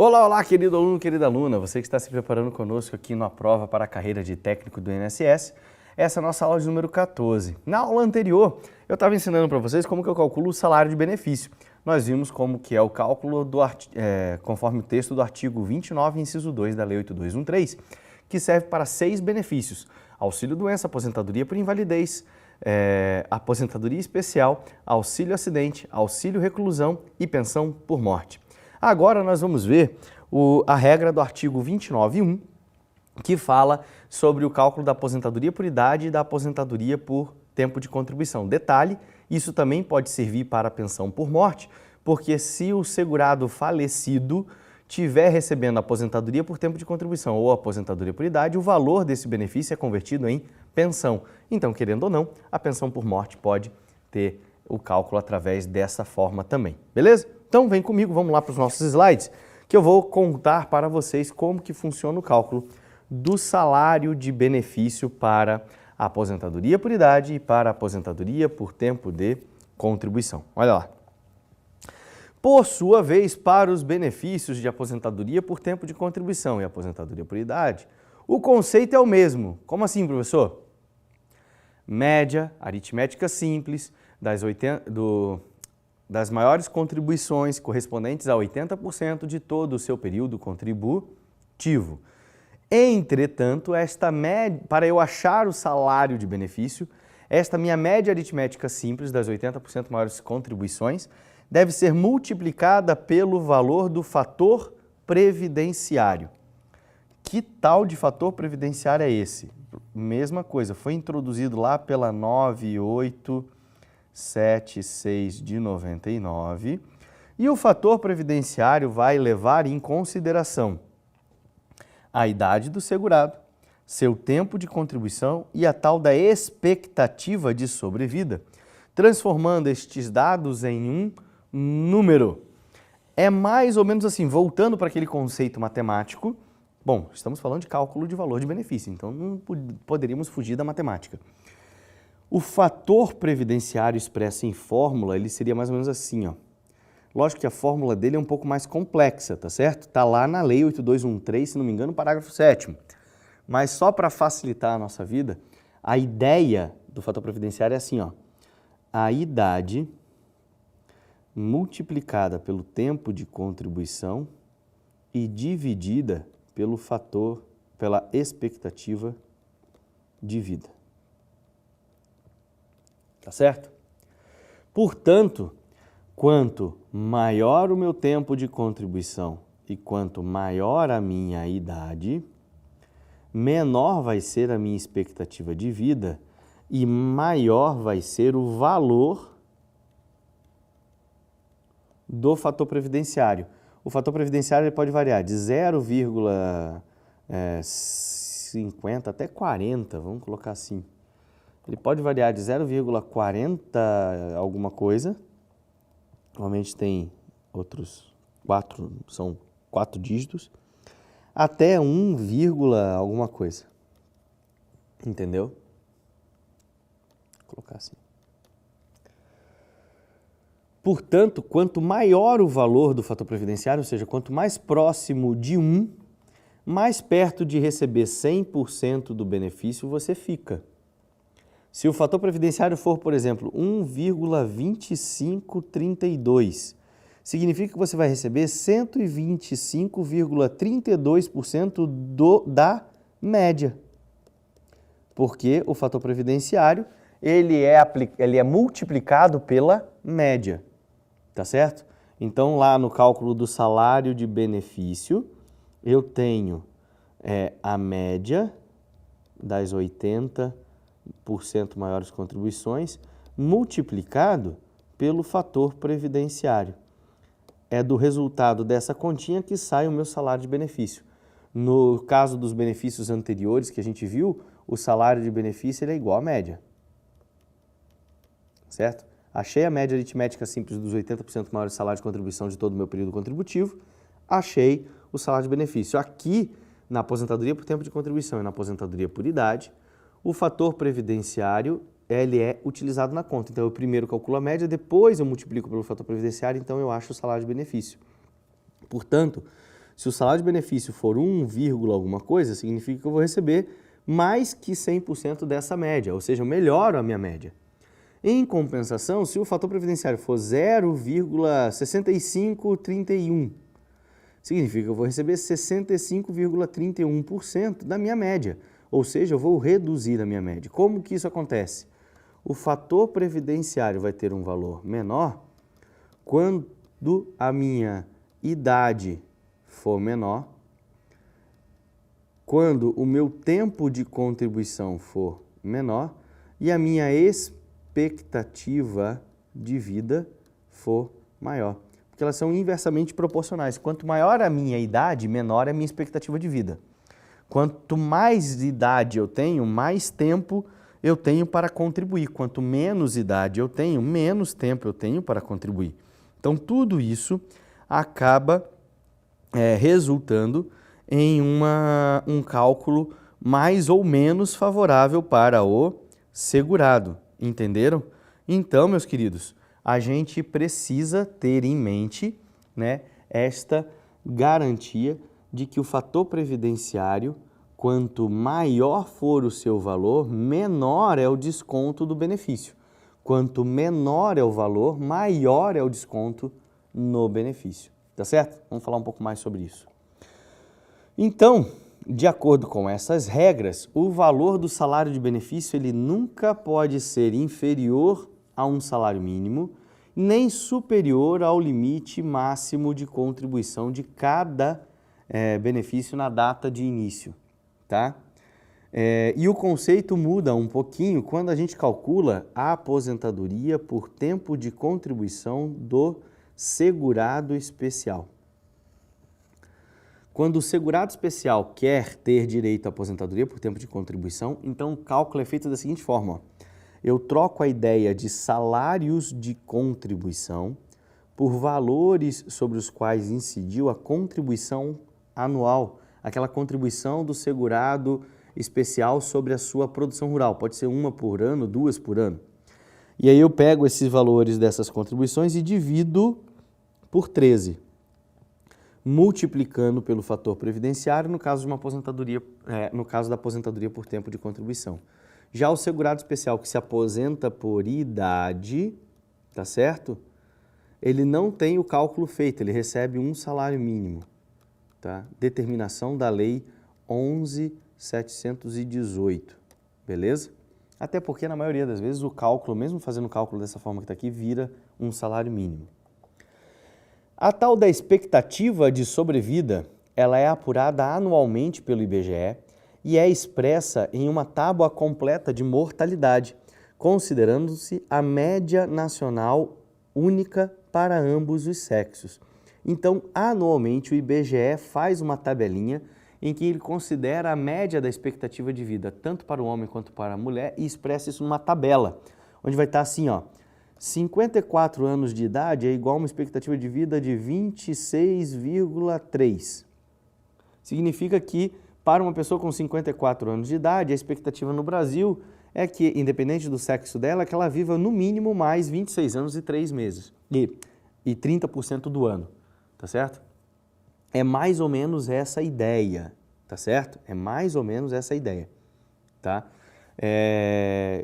Olá, olá, querido aluno, querida aluna, você que está se preparando conosco aqui na prova para a carreira de técnico do INSS. Essa é a nossa aula de número 14. Na aula anterior, eu estava ensinando para vocês como que eu calculo o salário de benefício. Nós vimos como que é o cálculo conforme o texto do artigo 29, inciso 2 da Lei 8213, que serve para 6 benefícios: auxílio-doença, aposentadoria por invalidez, aposentadoria especial, auxílio-acidente, auxílio-reclusão e pensão por morte. Agora nós vamos ver a regra do artigo 29.1, que fala sobre o cálculo da aposentadoria por idade e da aposentadoria por tempo de contribuição. Detalhe, isso também pode servir para a pensão por morte, porque se o segurado falecido estiver recebendo aposentadoria por tempo de contribuição ou aposentadoria por idade, o valor desse benefício é convertido em pensão. Então, querendo ou não, a pensão por morte pode ter o cálculo através dessa forma também, beleza? Então vem comigo, vamos lá para os nossos slides, que eu vou contar para vocês como que funciona o cálculo do salário de benefício para a aposentadoria por idade e para a aposentadoria por tempo de contribuição. Olha lá. Por sua vez, para os benefícios de aposentadoria por tempo de contribuição e aposentadoria por idade, o conceito é o mesmo. Como assim, professor? Média aritmética simples das maiores contribuições correspondentes a 80% de todo o seu período contributivo. Entretanto, para eu achar o salário de benefício, esta minha média aritmética simples das 80% maiores contribuições deve ser multiplicada pelo valor do fator previdenciário. Que tal de fator previdenciário é esse? Mesma coisa, foi introduzido lá pela 9876 de 99 e o fator previdenciário vai levar em consideração a idade do segurado, seu tempo de contribuição e a tal da expectativa de sobrevida, transformando estes dados em um número. É mais ou menos assim, voltando para aquele conceito matemático. Bom, estamos falando de cálculo de valor de benefício, então não poderíamos fugir da matemática. O fator previdenciário expresso em fórmula, ele seria mais ou menos assim, ó. Lógico que a fórmula dele é um pouco mais complexa, tá certo? Está lá na Lei 8213, se não me engano, parágrafo 7º. Mas só para facilitar a nossa vida, a ideia do fator previdenciário é assim, ó. A idade multiplicada pelo tempo de contribuição e dividida pela expectativa de vida. Tá certo? Portanto, quanto maior o meu tempo de contribuição e quanto maior a minha idade, menor vai ser a minha expectativa de vida e maior vai ser o valor do fator previdenciário. O fator previdenciário ele pode variar de 0,50 até 40, vamos colocar assim. Ele pode variar de 0,40 alguma coisa, normalmente tem outros 4, são 4 dígitos, até 1, alguma coisa. Entendeu? Vou colocar assim. Portanto, quanto maior o valor do fator previdenciário, ou seja, quanto mais próximo de 1, mais perto de receber 100% do benefício você fica. Se o fator previdenciário for, por exemplo, 1,2532, significa que você vai receber 125,32% da média. Porque o fator previdenciário ele é multiplicado pela média. Tá certo? Então, lá no cálculo do salário de benefício, eu tenho a média das 80% maiores contribuições multiplicado pelo fator previdenciário. É do resultado dessa continha que sai o meu salário de benefício. No caso dos benefícios anteriores que a gente viu, o salário de benefício ele é igual à média. Certo? Achei a média aritmética simples dos 80% maiores salários de contribuição de todo o meu período contributivo, achei o salário de benefício. Aqui, na aposentadoria por tempo de contribuição e na aposentadoria por idade, o fator previdenciário ele é utilizado na conta. Então, eu primeiro calculo a média, depois eu multiplico pelo fator previdenciário, então eu acho o salário de benefício. Portanto, Se o salário de benefício for 1, alguma coisa, significa que eu vou receber mais que 100% dessa média, ou seja, eu melhoro a minha média. Em compensação, se o fator previdenciário for 0,6531, significa que eu vou receber 65,31% da minha média, ou seja, eu vou reduzir a minha média. Como que isso acontece? O fator previdenciário vai ter um valor menor quando a minha idade for menor, quando o meu tempo de contribuição for menor e a minha expectativa de vida for maior. Porque elas são inversamente proporcionais. Quanto maior a minha idade, menor é a minha expectativa de vida. Quanto mais idade eu tenho, mais tempo eu tenho para contribuir. Quanto menos idade eu tenho, menos tempo eu tenho para contribuir. Então, tudo isso acaba resultando em um cálculo mais ou menos favorável para o segurado. Entenderam? Então, meus queridos, a gente precisa ter em mente, né, esta garantia de que o fator previdenciário, quanto maior for o seu valor, menor é o desconto do benefício. Quanto menor é o valor, maior é o desconto no benefício. Tá certo? Vamos falar um pouco mais sobre isso. Então, de acordo com essas regras, o valor do salário de benefício ele nunca pode ser inferior a um salário mínimo, nem superior ao limite máximo de contribuição de cada benefício na data de início, tá? E o conceito muda um pouquinho quando a gente calcula a aposentadoria por tempo de contribuição do segurado especial. Quando o segurado especial quer ter direito à aposentadoria por tempo de contribuição, então o cálculo é feito da seguinte forma, ó. Eu troco a ideia de salários de contribuição por valores sobre os quais incidiu a contribuição anual, aquela contribuição do segurado especial sobre a sua produção rural. Pode ser uma por ano, 2 por ano. E aí eu pego esses valores dessas contribuições e divido por 13, multiplicando pelo fator previdenciário no caso de uma aposentadoria, no caso da aposentadoria por tempo de contribuição. Já o segurado especial que se aposenta por idade, tá certo? Ele não tem o cálculo feito, ele recebe um salário mínimo, tá? Determinação da lei 11.718, beleza? Até porque na maioria das vezes o cálculo, mesmo fazendo o cálculo dessa forma que está aqui, vira um salário mínimo. A tal da expectativa de sobrevida, ela é apurada anualmente pelo IBGE e é expressa em uma tábua completa de mortalidade, considerando-se a média nacional única para ambos os sexos. Então, anualmente, o IBGE faz uma tabelinha em que ele considera a média da expectativa de vida, tanto para o homem quanto para a mulher, e expressa isso numa tabela, onde vai estar assim, ó, 54 anos de idade é igual a uma expectativa de vida de 26,3. Significa que, para uma pessoa com 54 anos de idade, a expectativa no Brasil é que, independente do sexo dela, que ela viva no mínimo mais 26 anos e 3 meses. E 30% do ano, tá certo? É mais ou menos essa ideia, tá certo? É mais ou menos essa ideia, tá?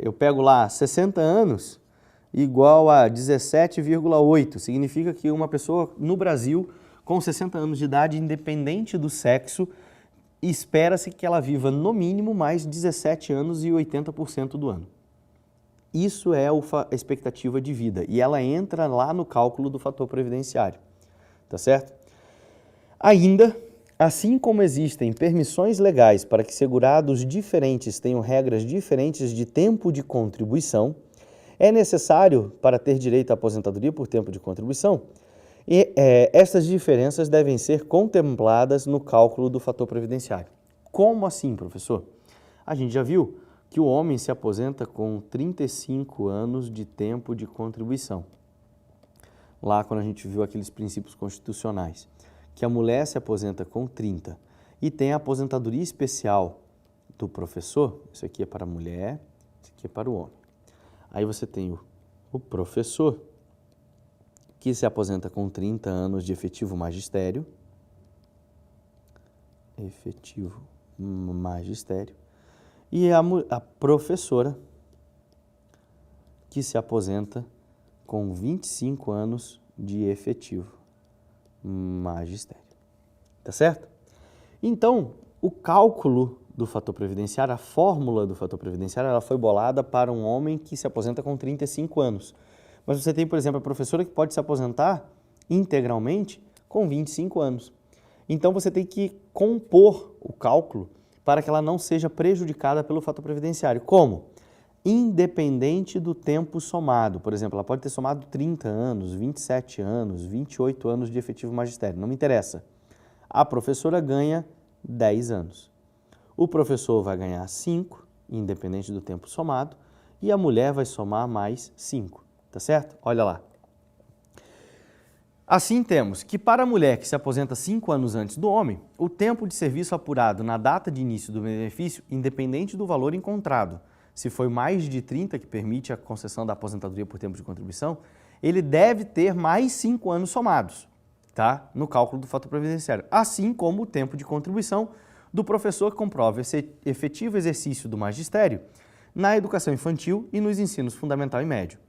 Eu pego lá 60 anos igual a 17,8. Significa que uma pessoa no Brasil com 60 anos de idade, independente do sexo, espera-se que ela viva no mínimo mais 17 anos e 80% do ano. Isso é a expectativa de vida e ela entra lá no cálculo do fator previdenciário, tá certo? Ainda, assim como existem permissões legais para que segurados diferentes tenham regras diferentes de tempo de contribuição, é necessário, para ter direito à aposentadoria por tempo de contribuição, estas diferenças devem ser contempladas no cálculo do fator previdenciário. Como assim, professor? A gente já viu que o homem se aposenta com 35 anos de tempo de contribuição. Lá quando a gente viu aqueles princípios constitucionais. Que a mulher se aposenta com 30 e tem a aposentadoria especial do professor, isso aqui é para a mulher, isso aqui é para o homem. Aí você tem o professor, que se aposenta com 30 anos de efetivo magistério, efetivo magistério, e a professora que se aposenta com 25 anos de efetivo magistério. Tá certo? Então, o cálculo do fator previdenciário, a fórmula do fator previdenciário, ela foi bolada para um homem que se aposenta com 35 anos. Mas você tem, por exemplo, a professora que pode se aposentar integralmente com 25 anos. Então, você tem que compor o cálculo para que ela não seja prejudicada pelo fator previdenciário. Como? Independente do tempo somado. Por exemplo, ela pode ter somado 30 anos, 27 anos, 28 anos de efetivo magistério. Não me interessa. A professora ganha 10 anos. O professor vai ganhar 5, independente do tempo somado, e a mulher vai somar mais 5, tá certo? Olha lá. Assim temos que para a mulher que se aposenta 5 anos antes do homem, o tempo de serviço apurado na data de início do benefício, independente do valor encontrado, se foi mais de 30, que permite a concessão da aposentadoria por tempo de contribuição, ele deve ter mais 5 anos somados, tá? No cálculo do fator previdenciário, assim como o tempo de contribuição do professor que comprova esse efetivo exercício do magistério na educação infantil e nos ensinos fundamental e médio.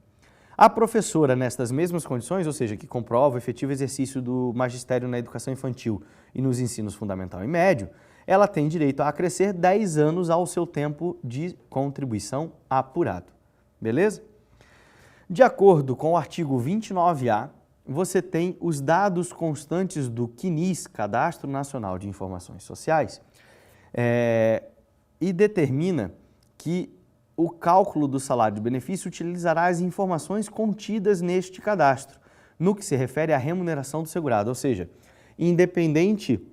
A professora, nestas mesmas condições, ou seja, que comprova o efetivo exercício do magistério na educação infantil e nos ensinos fundamental e médio, ela tem direito a acrescer 10 anos ao seu tempo de contribuição apurado. Beleza? De acordo com o artigo 29A, você tem os dados constantes do CNIS, Cadastro Nacional de Informações Sociais, e determina que o cálculo do salário de benefício utilizará as informações contidas neste cadastro, no que se refere à remuneração do segurado, ou seja, independente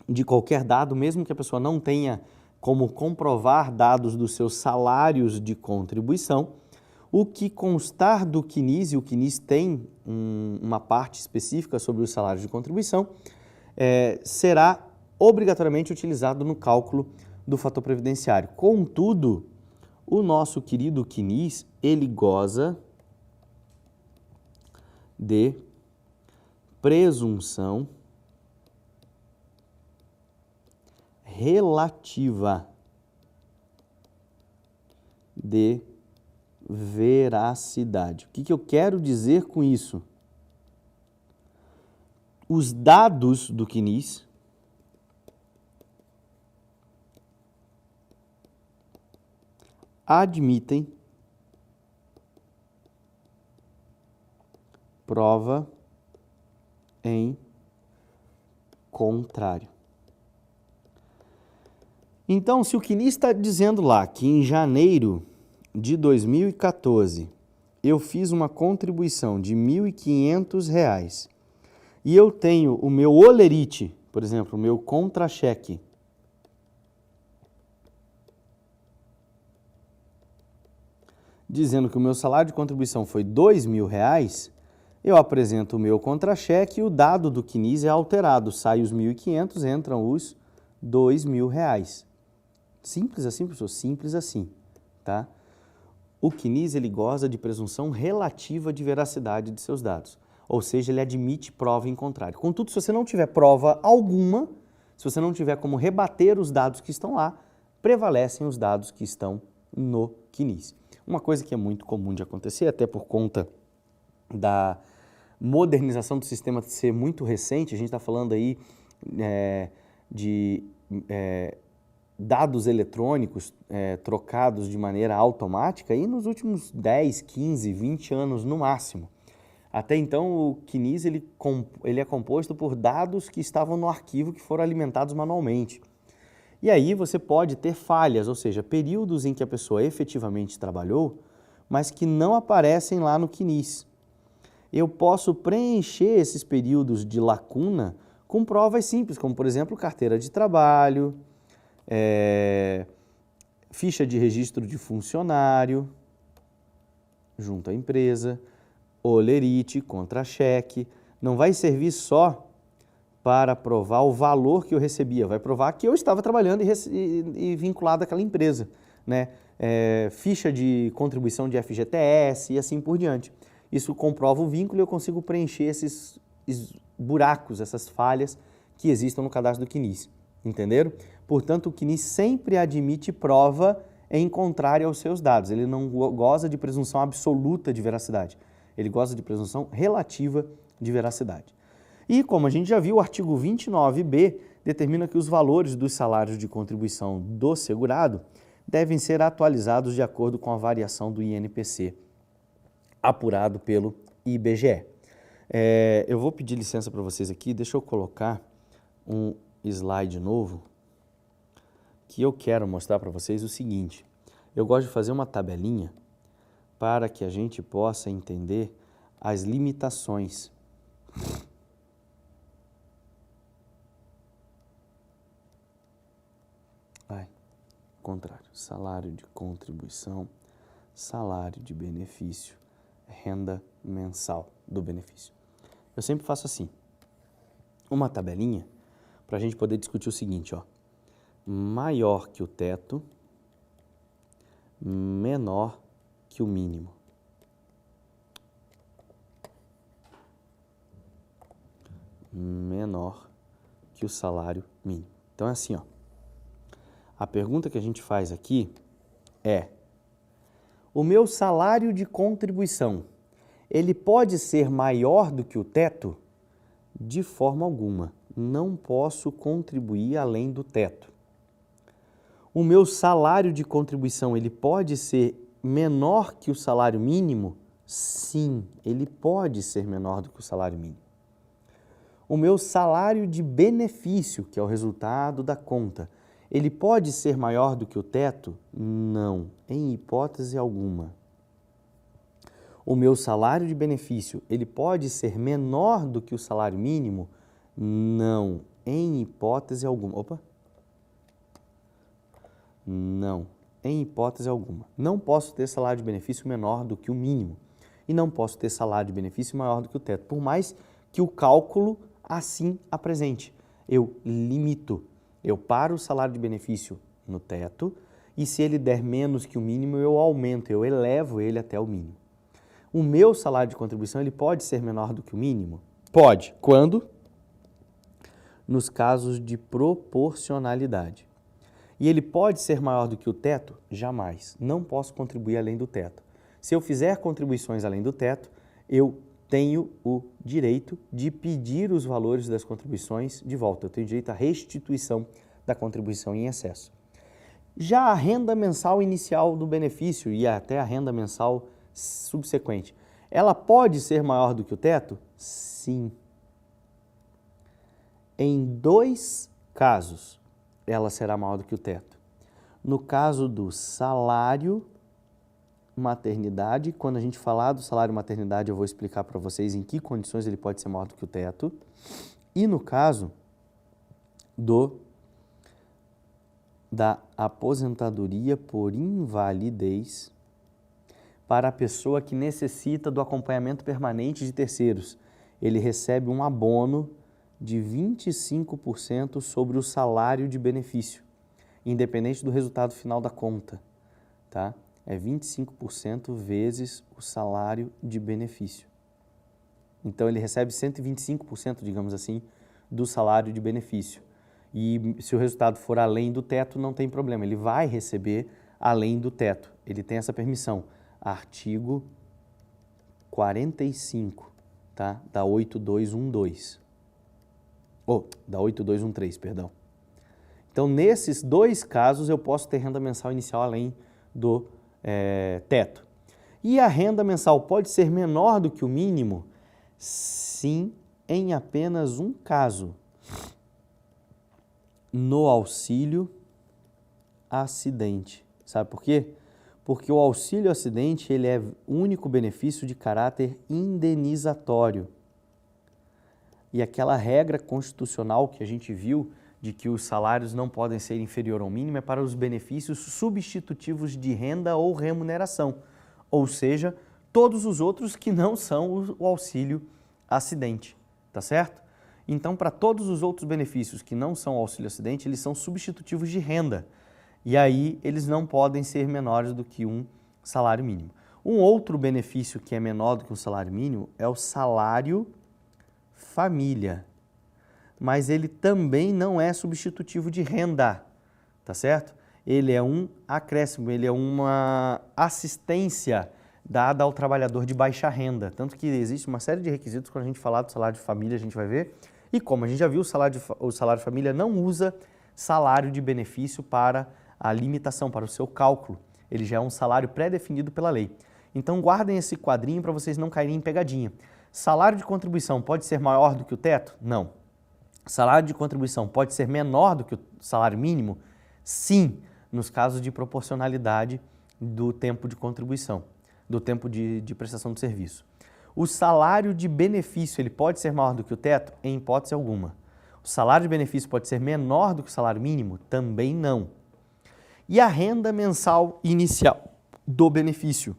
de qualquer dado, mesmo que a pessoa não tenha como comprovar dados dos seus salários de contribuição, o que constar do CNIS, e o CNIS tem uma parte específica sobre os salários de contribuição, será obrigatoriamente utilizado no cálculo do fator previdenciário. Contudo, o nosso querido CNIS, ele goza de presunção relativa de veracidade. O que eu quero dizer com isso? Os dados do CNIS admitem prova em contrário. Então, se o CNIS está dizendo lá que em janeiro de 2014 eu fiz uma contribuição de R$ 1.500 e eu tenho o meu olerite, por exemplo, o meu contra-cheque, dizendo que o meu salário de contribuição foi R$ 2.000, eu apresento o meu contra-cheque e o dado do CNIS é alterado. Sai os 1.500, entram os R$ 2.000. Simples assim, professor? Simples assim, tá? O CNIS, ele goza de presunção relativa de veracidade de seus dados, ou seja, ele admite prova em contrário. Contudo, se você não tiver prova alguma, se você não tiver como rebater os dados que estão lá, prevalecem os dados que estão no CNIS. Uma coisa que é muito comum de acontecer, até por conta da modernização do sistema ser muito recente, a gente está falando aí de dados eletrônicos trocados de maneira automática e nos últimos 10, 15, 20 anos no máximo. Até então o CNIS ele é composto por dados que estavam no arquivo que foram alimentados manualmente. E aí você pode ter falhas, ou seja, períodos em que a pessoa efetivamente trabalhou, mas que não aparecem lá no CNIS. Eu posso preencher esses períodos de lacuna com provas simples, como por exemplo carteira de trabalho, ficha de registro de funcionário junto à empresa, olerite, contra-cheque. Não vai servir só para provar o valor que eu recebia, vai provar que eu estava trabalhando e vinculado àquela empresa, né? Ficha de contribuição de FGTS e assim por diante. Isso comprova o vínculo e eu consigo preencher esses buracos, essas falhas que existam no cadastro do CNIS. Entenderam? Portanto, o CNIS sempre admite prova em contrário aos seus dados. Ele não goza de presunção absoluta de veracidade. Ele goza de presunção relativa de veracidade. E, como a gente já viu, o artigo 29b determina que os valores dos salários de contribuição do segurado devem ser atualizados de acordo com a variação do INPC, apurado pelo IBGE. Eu vou pedir licença para vocês aqui, deixa eu colocar um slide novo, que eu quero mostrar para vocês o seguinte. Eu gosto de fazer uma tabelinha para que a gente possa entender as limitações. Contrário, salário de contribuição, salário de benefício, renda mensal do benefício. Eu sempre faço assim, uma tabelinha para a gente poder discutir o seguinte, ó, maior que o teto, menor que o mínimo. Menor que o salário mínimo. Então é assim, ó. A pergunta que a gente faz aqui é: o meu salário de contribuição, ele pode ser maior do que o teto? De forma alguma, não posso contribuir além do teto. O meu salário de contribuição, ele pode ser menor que o salário mínimo? Sim, ele pode ser menor do que o salário mínimo. O meu salário de benefício, que é o resultado da conta, ele pode ser maior do que o teto? Não, em hipótese alguma. O meu salário de benefício, ele pode ser menor do que o salário mínimo? Não, em hipótese alguma. Opa! Não, em hipótese alguma. Não posso ter salário de benefício menor do que o mínimo e não posso ter salário de benefício maior do que o teto, por mais que o cálculo assim apresente. Eu limito. Eu paro o salário de benefício no teto e se ele der menos que o mínimo, eu aumento, eu elevo ele até o mínimo. O meu salário de contribuição, ele pode ser menor do que o mínimo? Pode. Quando? Nos casos de proporcionalidade. E ele pode ser maior do que o teto? Jamais. Não posso contribuir além do teto. Se eu fizer contribuições além do teto, eu tenho o direito de pedir os valores das contribuições de volta. Eu tenho direito à restituição da contribuição em excesso. Já a renda mensal inicial do benefício e até a renda mensal subsequente, ela pode ser maior do que o teto? Sim. Em 2 casos, ela será maior do que o teto. No caso do salário maternidade, quando a gente falar do salário maternidade, eu vou explicar para vocês em que condições ele pode ser maior do que o teto. E no caso da aposentadoria por invalidez para a pessoa que necessita do acompanhamento permanente de terceiros, ele recebe um abono de 25% sobre o salário de benefício, independente do resultado final da conta, tá? É 25% vezes o salário de benefício. Então, ele recebe 125%, digamos assim, do salário de benefício. E se o resultado for além do teto, não tem problema, ele vai receber além do teto. Ele tem essa permissão. Artigo 45, tá? Da 8212. Da 8213, perdão. Então, nesses 2 casos, eu posso ter renda mensal inicial além do teto. E a renda mensal pode ser menor do que o mínimo? Sim, em apenas um caso. No auxílio acidente. Sabe por quê? Porque o auxílio acidente, ele é único benefício de caráter indenizatório. E aquela regra constitucional que a gente viu de que os salários não podem ser inferior ao mínimo é para os benefícios substitutivos de renda ou remuneração, ou seja, todos os outros que não são o auxílio acidente, tá certo? Então, para todos os outros benefícios que não são auxílio acidente, eles são substitutivos de renda, e aí eles não podem ser menores do que um salário mínimo. Um outro benefício que é menor do que um salário mínimo é o salário família. mas ele também não é substitutivo de renda, tá certo? Ele é um acréscimo, ele é uma assistência dada ao trabalhador de baixa renda. Tanto que existe uma série de requisitos quando a gente falar do salário de família, a gente vai ver. E como a gente já viu, o salário de família não usa salário de benefício para a limitação, para o seu cálculo. Ele já é um salário pré-definido pela lei. Então guardem esse quadrinho para vocês não caírem em pegadinha. Salário de contribuição pode ser maior do que o teto? Não. Salário de contribuição pode ser menor do que o salário mínimo? Sim, nos casos de proporcionalidade do tempo de contribuição, do tempo de prestação de serviço. O salário de benefício, ele pode ser maior do que o teto? Em hipótese alguma. O salário de benefício pode ser menor do que o salário mínimo? Também não. E a renda mensal inicial do benefício?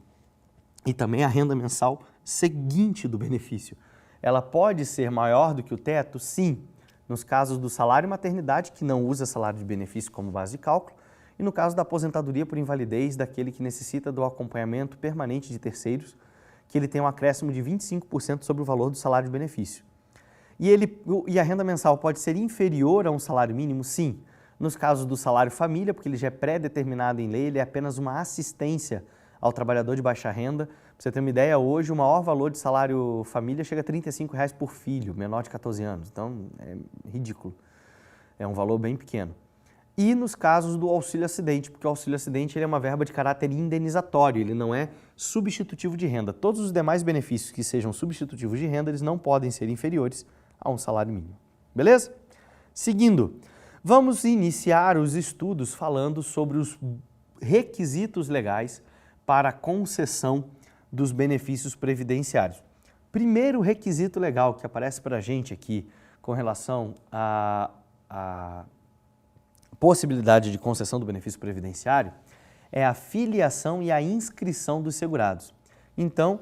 E também a renda mensal seguinte do benefício. Ela pode ser maior do que o teto? Sim. Nos casos do salário maternidade, que não usa salário de benefício como base de cálculo, e no caso da aposentadoria por invalidez daquele que necessita do acompanhamento permanente de terceiros, que ele tem um acréscimo de 25% sobre o valor do salário de benefício. E a renda mensal pode ser inferior a um salário mínimo? Sim. Nos casos do salário família, porque ele já é pré-determinado em lei, ele é apenas uma assistência ao trabalhador de baixa renda. Para você ter uma ideia, hoje o maior valor de salário família chega a R$ 35,00 por filho, menor de 14 anos. Então, é ridículo. É um valor bem pequeno. E nos casos do auxílio acidente, porque o auxílio acidente ele é uma verba de caráter indenizatório, ele não é substitutivo de renda. Todos os demais benefícios que sejam substitutivos de renda, eles não podem ser inferiores a um salário mínimo. Beleza? Seguindo, vamos iniciar os estudos falando sobre os requisitos legais para a concessão dos benefícios previdenciários. Primeiro requisito legal que aparece para a gente aqui com relação à possibilidade de concessão do benefício previdenciário é a filiação e a inscrição dos segurados. Então,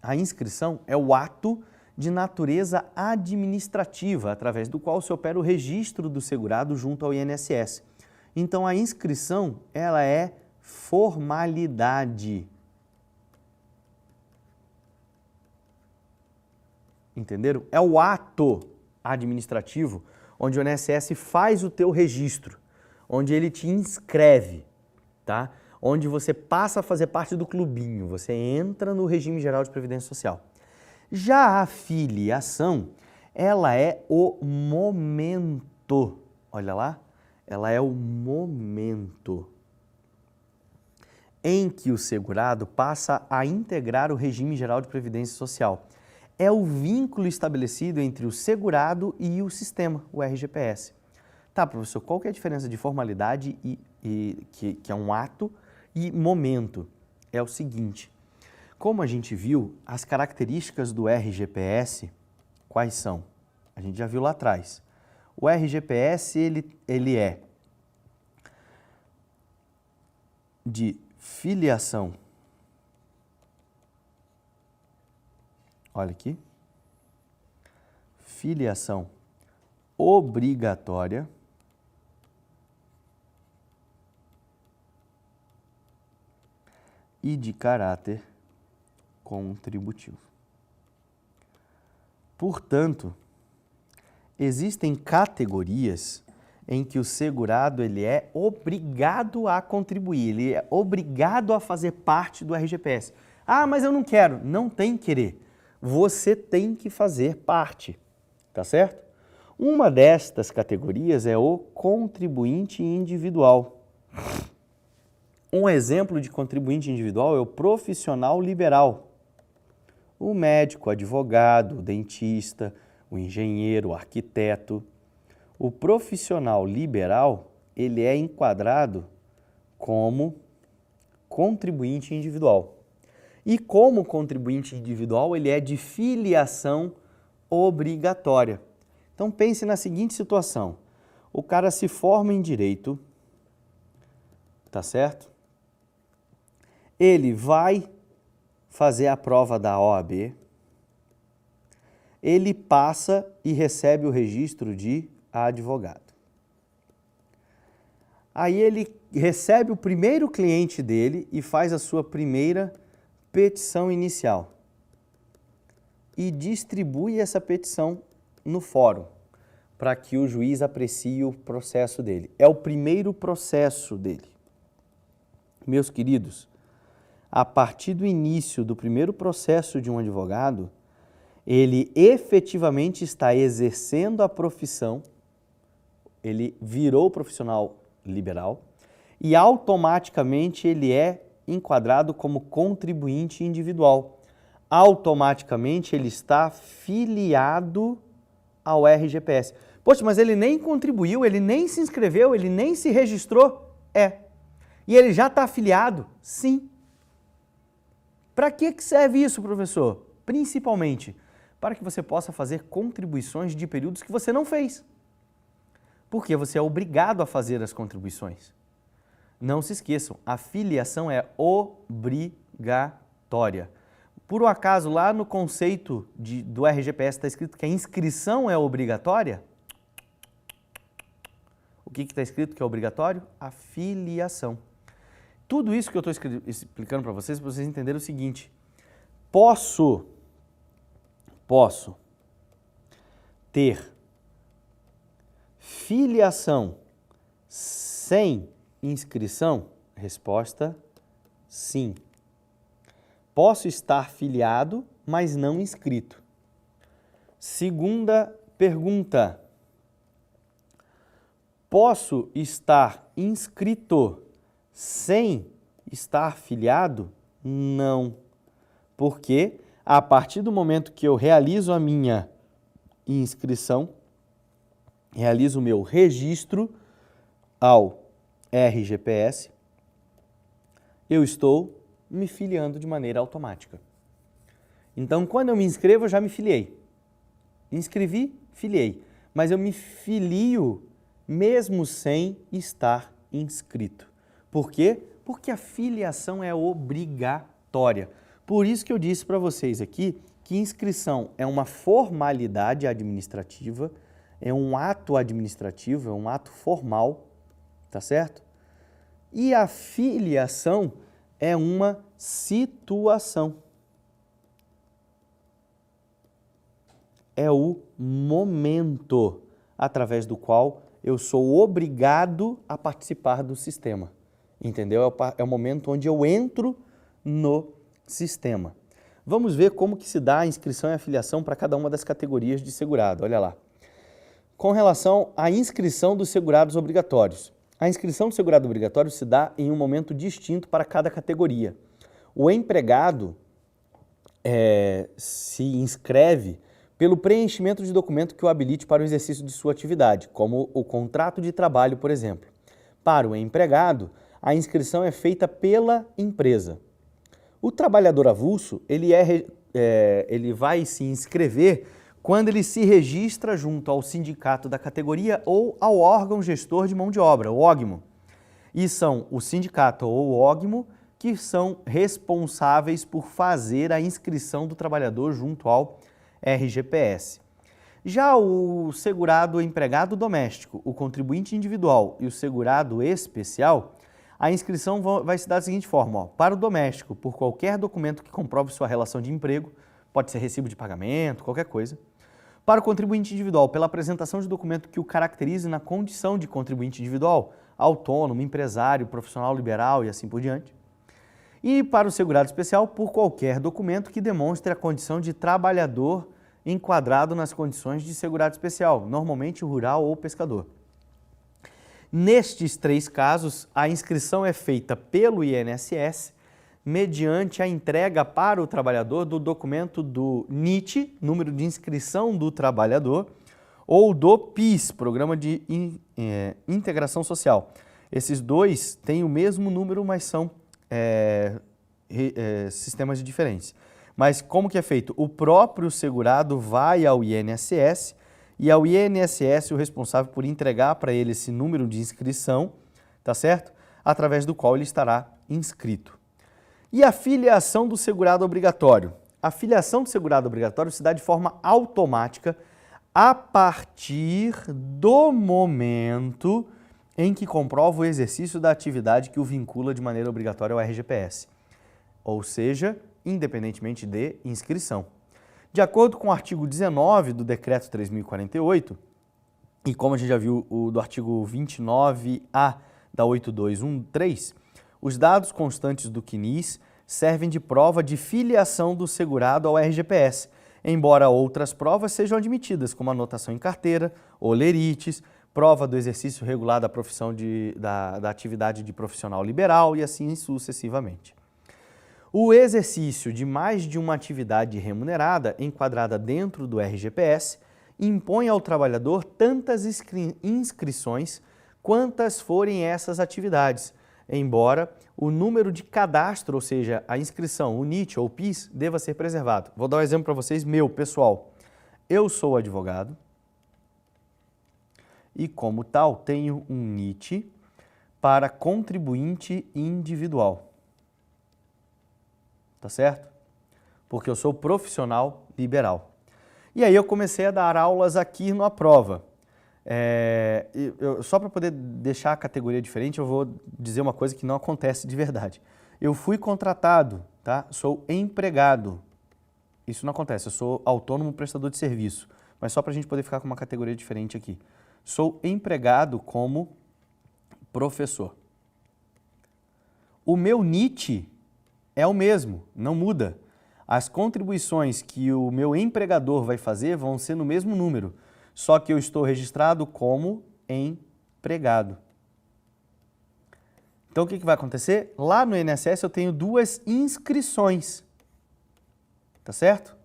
a inscrição é o ato de natureza administrativa, através do qual se opera o registro do segurado junto ao INSS. Então, a inscrição, ela é formalidade. Entenderam? É o ato administrativo onde o INSS faz o teu registro, onde ele te inscreve, tá? Onde você passa a fazer parte do clubinho, você entra no regime geral de previdência social. Já a filiação, ela é o momento, olha lá, ela é o momento em que o segurado passa a integrar o regime geral de previdência social. É o vínculo estabelecido entre o segurado e o sistema, o RGPS. Tá, professor, qual que é a diferença de formalidade que é um ato e momento? É o seguinte, como a gente viu, as características do RGPS, quais são? A gente já viu lá atrás. O RGPS, ele é de filiação. Olha aqui. Filiação obrigatória e de caráter contributivo. Portanto, existem categorias em que o segurado ele é obrigado a contribuir, ele é obrigado a fazer parte do RGPS. Ah, mas eu não quero. Não tem querer. Você tem que fazer parte, tá certo? Uma destas categorias é o contribuinte individual. Um exemplo de contribuinte individual é o profissional liberal. O médico, o advogado, o dentista, o engenheiro, o arquiteto. O profissional liberal, ele é enquadrado como contribuinte individual. E como contribuinte individual, ele é de filiação obrigatória. Então pense na seguinte situação, o cara se forma em direito, tá certo? Ele vai fazer a prova da OAB, ele passa e recebe o registro de advogado. Aí ele recebe o primeiro cliente dele e faz a sua primeira petição inicial. e distribui essa petição no fórum para que o juiz aprecie o processo dele. É o primeiro processo dele. Meus queridos, a partir do início do primeiro processo de um advogado, ele efetivamente está exercendo a profissão, ele virou profissional liberal e automaticamente ele é enquadrado como contribuinte individual. Automaticamente ele está filiado ao RGPS. Poxa, mas ele nem contribuiu, ele nem se inscreveu, ele nem se registrou? É. E ele já está afiliado? Sim. Para que serve isso, professor? Principalmente para que você possa fazer contribuições de períodos que você não fez. Porque você é obrigado a fazer as contribuições. Não se esqueçam, a filiação é obrigatória. Por um acaso, lá no conceito do RGPS está escrito que a inscrição é obrigatória? O que está escrito que é obrigatório? A filiação. Tudo isso que eu estou explicando para vocês entenderem o seguinte: posso ter filiação sem inscrição? Resposta: sim. Posso estar filiado, mas não inscrito. Segunda pergunta: posso estar inscrito sem estar filiado? Não. Porque a partir do momento que eu realizo a minha inscrição, realizo o meu registro ao RGPS, eu estou me filiando de maneira automática. Então, quando eu me inscrevo, eu já me filiei. Inscrevi, filiei. Mas eu me filio mesmo sem estar inscrito. Por quê? Porque a filiação é obrigatória. Por isso que eu disse para vocês aqui que inscrição é uma formalidade administrativa, é um ato administrativo, é um ato formal, tá certo? E a filiação é uma situação. É o momento através do qual eu sou obrigado a participar do sistema. Entendeu? É o momento onde eu entro no sistema. Vamos ver como que se dá a inscrição e a filiação para cada uma das categorias de segurado. Olha lá. Com relação à inscrição dos segurados obrigatórios. A inscrição do segurado obrigatório se dá em um momento distinto para cada categoria. O empregado se inscreve pelo preenchimento de documento que o habilite para o exercício de sua atividade, como o contrato de trabalho, por exemplo. Para o empregado, a inscrição é feita pela empresa. O trabalhador avulso, ele vai se inscrever quando ele se registra junto ao sindicato da categoria ou ao órgão gestor de mão de obra, o OGMO. E são o sindicato ou o OGMO que são responsáveis por fazer a inscrição do trabalhador junto ao RGPS. Já o segurado empregado doméstico, o contribuinte individual e o segurado especial, a inscrição vai se dar da seguinte forma: ó, para o doméstico, por qualquer documento que comprove sua relação de emprego, pode ser recibo de pagamento, qualquer coisa. Para o contribuinte individual, pela apresentação de documento que o caracterize na condição de contribuinte individual, autônomo, empresário, profissional liberal e assim por diante. E para o segurado especial, por qualquer documento que demonstre a condição de trabalhador enquadrado nas condições de segurado especial, normalmente rural ou pescador. Nestes três casos, a inscrição é feita pelo INSS mediante a entrega para o trabalhador do documento do NIT, número de inscrição do trabalhador, ou do PIS, Programa de Integração Social. Esses dois têm o mesmo número, mas são sistemas diferentes. Mas como que é feito? O próprio segurado vai ao INSS e ao INSS o responsável por entregar para ele esse número de inscrição, tá certo? Através do qual ele estará inscrito. E a filiação do segurado obrigatório? A filiação do segurado obrigatório se dá de forma automática a partir do momento em que comprova o exercício da atividade que o vincula de maneira obrigatória ao RGPS, ou seja, independentemente de inscrição. De acordo com o artigo 19 do Decreto 3.048, e como a gente já viu o do artigo 29A da 8213, os dados constantes do CNIS servem de prova de filiação do segurado ao RGPS, embora outras provas sejam admitidas, como anotação em carteira, olerites, prova do exercício regular da profissão da atividade de profissional liberal e assim sucessivamente. O exercício de mais de uma atividade remunerada enquadrada dentro do RGPS impõe ao trabalhador tantas inscrições quantas forem essas atividades, embora o número de cadastro, ou seja, a inscrição, o NIT ou PIS, deva ser preservado. Vou dar um exemplo para vocês, meu, pessoal. Eu sou advogado e, como tal, tenho um NIT para contribuinte individual. Tá certo? Porque eu sou profissional liberal. E aí eu comecei a dar aulas aqui na prova. Só para poder deixar a categoria diferente, eu vou dizer uma coisa que não acontece de verdade. Eu fui contratado, tá? Sou empregado. Isso não acontece, eu sou autônomo prestador de serviço. Mas só para a gente poder ficar com uma categoria diferente aqui. Sou empregado como professor. O meu NIT é o mesmo, não muda. As contribuições que o meu empregador vai fazer vão ser no mesmo número, só que eu estou registrado como empregado. Então o que vai acontecer? Lá no INSS eu tenho duas inscrições, tá certo?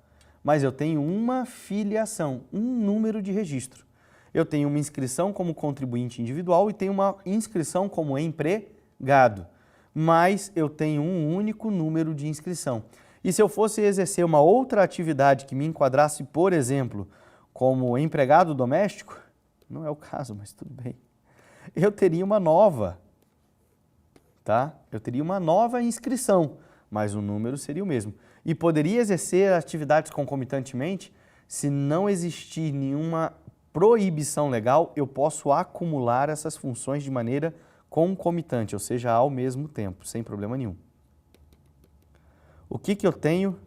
Mas eu tenho uma filiação, um número de registro. Eu tenho uma inscrição como contribuinte individual e tenho uma inscrição como empregado, mas eu tenho um único número de inscrição. E se eu fosse exercer uma outra atividade que me enquadrasse, por exemplo, como empregado doméstico, não é o caso, mas tudo bem, eu teria uma nova, tá? Eu teria uma nova inscrição, mas o número seria o mesmo. E poderia exercer atividades concomitantemente, se não existir nenhuma proibição legal, eu posso acumular essas funções de maneira concomitante, ou seja, ao mesmo tempo, sem problema nenhum. O que eu tenho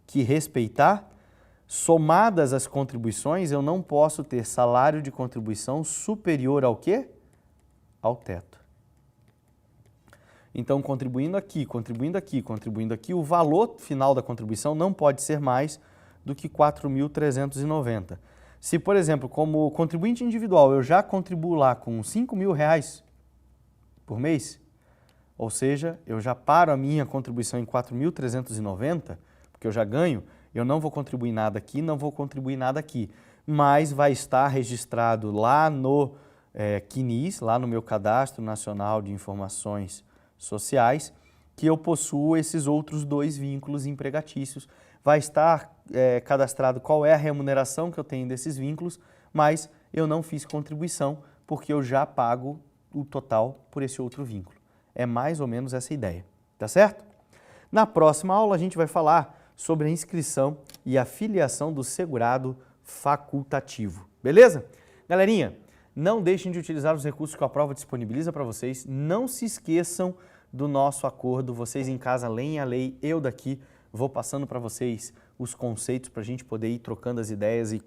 que respeitar? Somadas as contribuições, eu não posso ter salário de contribuição superior ao quê? Ao teto. Então, contribuindo aqui, contribuindo aqui, contribuindo aqui, o valor final da contribuição não pode ser mais do que 4.390. Se, por exemplo, como contribuinte individual, eu já contribuo lá com R$5.000 por mês, ou seja, eu já paro a minha contribuição em 4.390, porque eu já ganho, eu não vou contribuir nada aqui, não vou contribuir nada aqui, mas vai estar registrado lá no CNIS, lá no meu Cadastro Nacional de Informações Sociais, que eu possuo esses outros dois vínculos empregatícios. Vai estar cadastrado qual é a remuneração que eu tenho desses vínculos, mas eu não fiz contribuição porque eu já pago o total por esse outro vínculo. É mais ou menos essa ideia, tá certo? Na próxima aula a gente vai falar sobre a inscrição e a filiação do segurado facultativo, beleza? Galerinha, não deixem de utilizar os recursos que a prova disponibiliza para vocês, não se esqueçam do nosso acordo, vocês em casa leem a lei, eu daqui vou passando para vocês os conceitos para a gente poder ir trocando as ideias e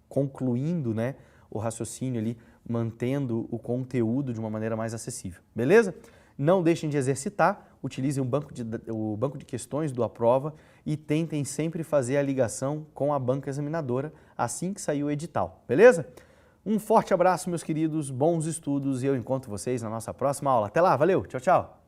concluindo, né, o raciocínio ali, mantendo o conteúdo de uma maneira mais acessível, beleza? Não deixem de exercitar, utilizem o banco de questões do Aprova e tentem sempre fazer a ligação com a banca examinadora assim que sair o edital, beleza? Um forte abraço, meus queridos, bons estudos e eu encontro vocês na nossa próxima aula. Até lá, valeu, tchau, tchau!